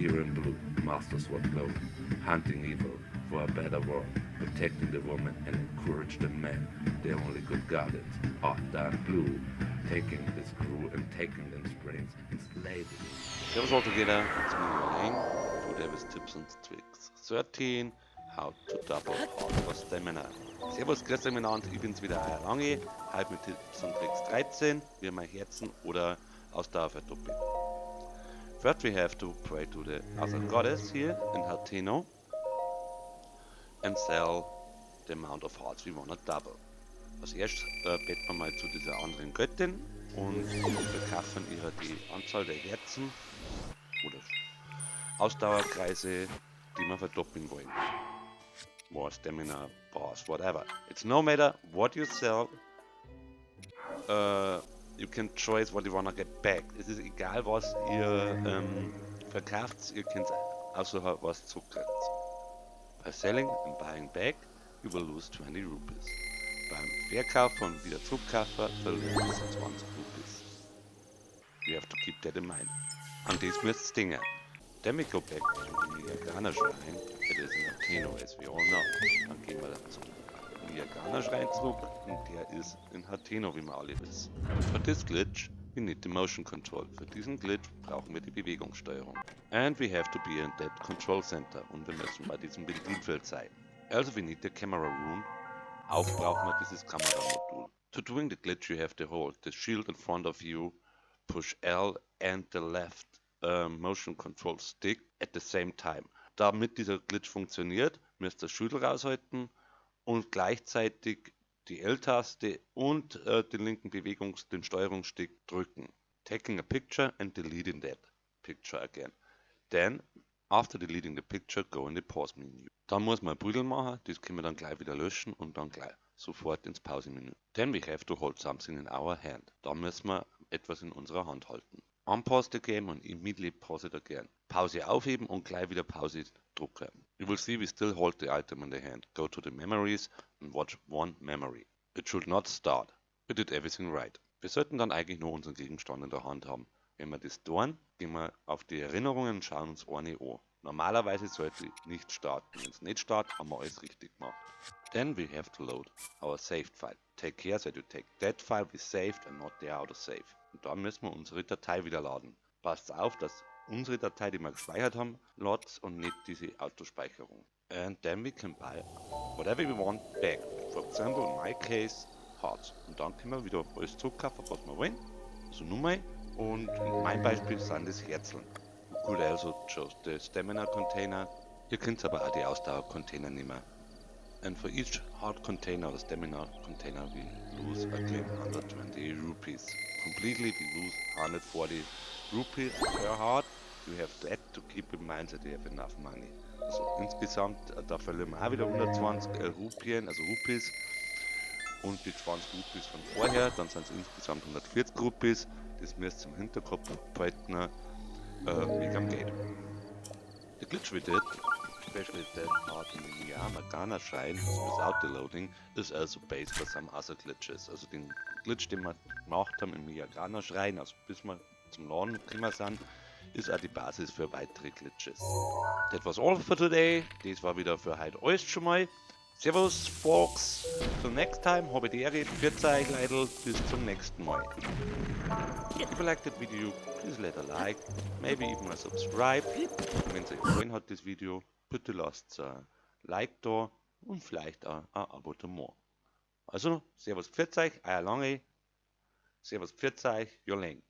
Here in blue, masters what glow, hunting evil for a better world, protecting the woman and encourage the men. The only good guardians are dark blue, taking this crew and taking them brains and slaving. Servus all together, it's me Lang. Today with tips and tricks. 13, how to double hard for stamina. Servus, grüß euch miteinander, ich bin's wieder, euer Lange. Heute mit Tipps und Tricks 13, wie man Herzen oder Ausdauer verdoppelt. First we have to pray to the other goddess here in Hateno and sell the amount of hearts we wanna double. Als erstes beten wir mal zu dieser anderen Göttin und verkaufen ihr die Anzahl der Herzen oder Ausdauerkreise, die wir verdoppeln wollen. More Stamina, Bars, whatever. It's no matter what you sell, you can choose what you wanna get back. Es ist egal, was ihr verkauft, ihr könnt aussuchen, was zurückkriegt. By selling and buying back, you will lose 20 rupees. Beim Verkaufen und wieder Zurückkaufen verliert es 20 Rupees. You have to keep that in mind. Und dies müsst ihr dingen. Then we go back to the Niyagana Shrine. It is in Hateno, as we all know. Dann gehen wir zum Niyagana Shrine zurück und der ist in Hateno, wie wir alle wissen. For this glitch, we need the motion control. Für diesen Glitch brauchen wir die Bewegungssteuerung. And we have to be in that control center und wir müssen bei diesem Bedienfeld sein. Also we need the camera room. Auch brauchen wir dieses Kameramodul. To doing the glitch you have to hold the shield in front of you, push L and the left motion control stick at the same time. Damit dieser Glitch funktioniert, müsst ihr das Shield raushalten und gleichzeitig die L-Taste und den linken den Steuerungsstick drücken. Taking a picture and deleting that picture again. Then, after deleting the picture, go in the pause menu. Dann muss man ein Brüdel machen, das können wir dann gleich wieder löschen und dann gleich sofort ins Pause-Menü. Then we have to hold something in our hand. Da müssen wir etwas in unserer Hand halten. Unpause the game and immediately pause it again. Pause aufheben und gleich wieder Pause drücken. You will see we still hold the item in the hand. Go to the memories and watch one memory. It should not start. We did everything right. Wir sollten dann eigentlich nur unseren Gegenstand in der Hand haben. Wenn wir das tun, gehen wir auf die Erinnerungen und schauen uns eine an. Normalerweise sollte nicht starten. Wenn es nicht startet, haben wir alles richtig gemacht. Then we have to load our saved file. Take care that you take that file we saved and not the autosave. Und dann müssen wir unsere Datei wieder laden. Passt auf, dass unsere Datei, die wir gespeichert haben, lädt und nicht diese Autospeicherung. And then we can buy whatever we want back. For example, in my case, Hearts. Und dann können wir wieder alles zurückkaufen, was wir wollen. Also Nummer. Und in meinem Beispiel sind das Herzeln. You could also choose the Stamina Container. Ihr könnt aber auch die Ausdauer Container nehmen. And for each heart container or stamina container we lose again 120 rupees. Completely we lose 140 rupees per heart. You have that to keep in mind that you have enough money. Also insgesamt, da verlieren wir auch wieder 120 Rupien, also Rupees. Und die 20 Rupees von vorher, dann sind es insgesamt 140 Rupees. Das müsst ihr im Hinterkopf behalten, wegen am Geld. The glitch we did, especially that part in the Niyagana Shrine, without the loading, is also based for some other glitches. Also den Glitch, den wir gemacht haben im Niyagana Shrine, also bis wir zum Laden gekommen sind, ist auch die Basis für weitere Glitches. That was all for today. Das war wieder für heute alles schon mal. Servus, folks. Till next time. Habe die Ehre. Pfiat euch, Leidl. Bis zum nächsten Mal. If you liked that video, please let a like. Maybe even a subscribe. Wenn es euch gefallen hat, das Video, bitte lasst ein Like da und vielleicht auch ein Abonnement. Also, servus, pfiat euch, euer Lange. Servus, pfiat euch, your Lang.